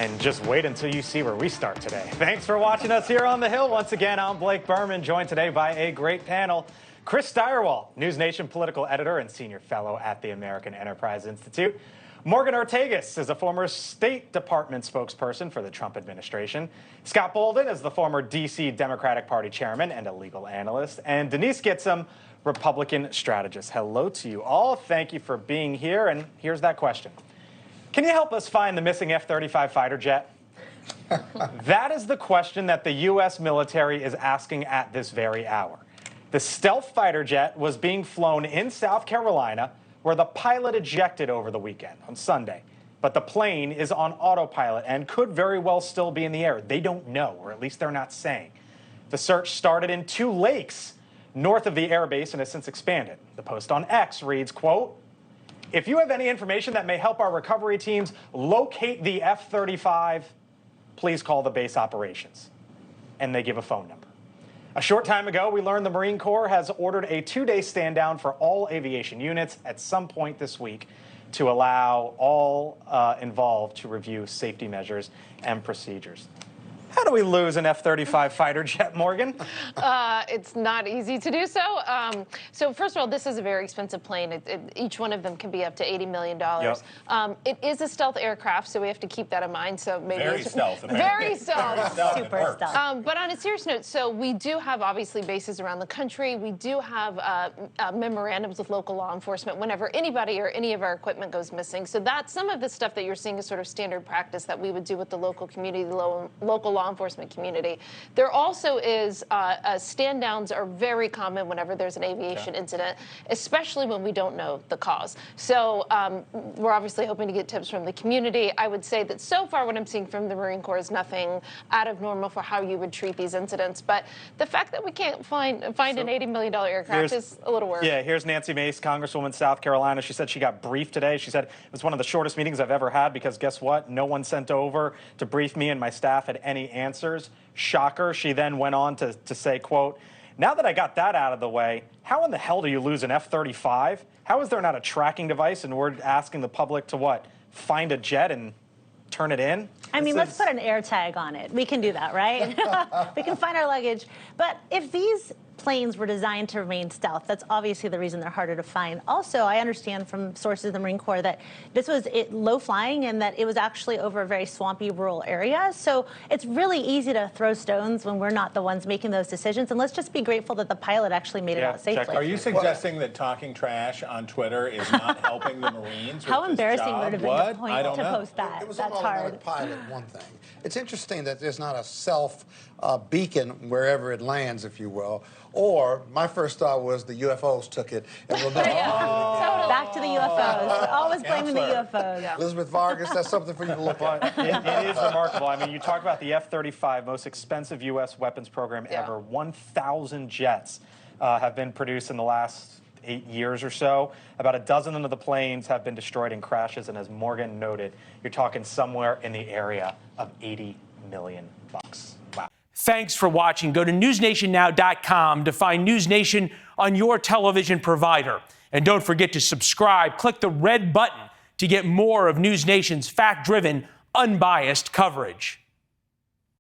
And just wait until you see where we start today. Thanks for watching us here on The Hill. Once again, I'm Blake Berman, joined today by a great panel. Chris Steyerwalt, NewsNation political editor and senior fellow at the American Enterprise Institute. Morgan Ortagus is a former State Department spokesperson for the Trump administration. Scott Bolden is the former D.C. Democratic Party chairman and a legal analyst. And Denise Gitsum, Republican strategist. Hello to you all. Thank you for being here. And here's that question. Can you help us find the missing F-35 fighter jet? That is the question that the U.S. military is asking at this very hour. The stealth fighter jet was being flown in South Carolina, where the pilot ejected over the weekend on Sunday. But the plane is on autopilot and could very well still be in the air. They don't know, or at least they're not saying. The search started in 2 lakes north of the airbase and has since expanded. The post on X reads, quote, "If you have any information that may help our recovery teams locate the F-35, please call the base operations." And they give a phone number. A short time ago, we learned the Marine Corps has ordered a 2-day stand down for all aviation units at some point this week to allow all involved to review safety measures and procedures. How do we lose an F-35 fighter jet, Morgan? It's not easy to do so. So first of all, this is a very expensive plane. Each one of them can be up to $80 million. Yep. It is a stealth aircraft, so we have to keep that in mind. So maybe very stealth. Very stealth. Super stealth. But on a serious note, so we do have obviously bases around the country. We do have memorandums with local law enforcement whenever anybody or any of our equipment goes missing. So that's some of the stuff that you're seeing is sort of standard practice that we would do with the local community, the local law enforcement community. There also is stand downs are very common whenever there's an aviation incident, especially when we don't know the cause. So we're obviously hoping to get tips from the community. I would say that so far what I'm seeing from the Marine Corps is nothing out of normal for how you would treat these incidents. But the fact that we can't find an $80 million aircraft is a little worrying. Yeah, here's Nancy Mace, Congresswoman, South Carolina. She said she got briefed today. She said it was one of the shortest meetings I've ever had because guess what? No one sent over to brief me and my staff had any answers. Shocker. She then went on to say, quote, "Now that I got that out of the way, how in the hell do you lose an F-35? How is there not a tracking device and we're asking the public to what? Find a jet and turn it in?" I mean, let's put an air tag on it. We can do that, right? We can find our luggage. But if these planes were designed to remain stealth, that's obviously the reason they're harder to find. Also, I understand from sources of the Marine Corps that this was low flying and that it was actually over a very swampy rural area. So it's really easy to throw stones when we're not the ones making those decisions. And let's just be grateful that the pilot actually made it out safely. Are you suggesting that talking trash on Twitter is not helping the Marines? How embarrassing would it have been to point to post that? It was That's an hard. automatic pilot, one thing. It's interesting that there's not a self beacon wherever it lands, if you will. Or my first thought was the UFOs took it. And we'll Back to the UFOs. Always blaming the UFOs. Yeah. Elizabeth Vargas, that's something for you to look at. It is remarkable. I mean, you talk about the F-35, most expensive U.S. weapons program ever. 1,000 jets have been produced in the last 8 years or so. About a dozen of the planes have been destroyed in crashes, and as Morgan noted, you're talking somewhere in the area of $80 million. Wow. Thanks for watching. Go to newsnationnow.com to find NewsNation on your television provider. And don't forget to subscribe. Click the red button to get more of NewsNation's fact-driven, unbiased coverage.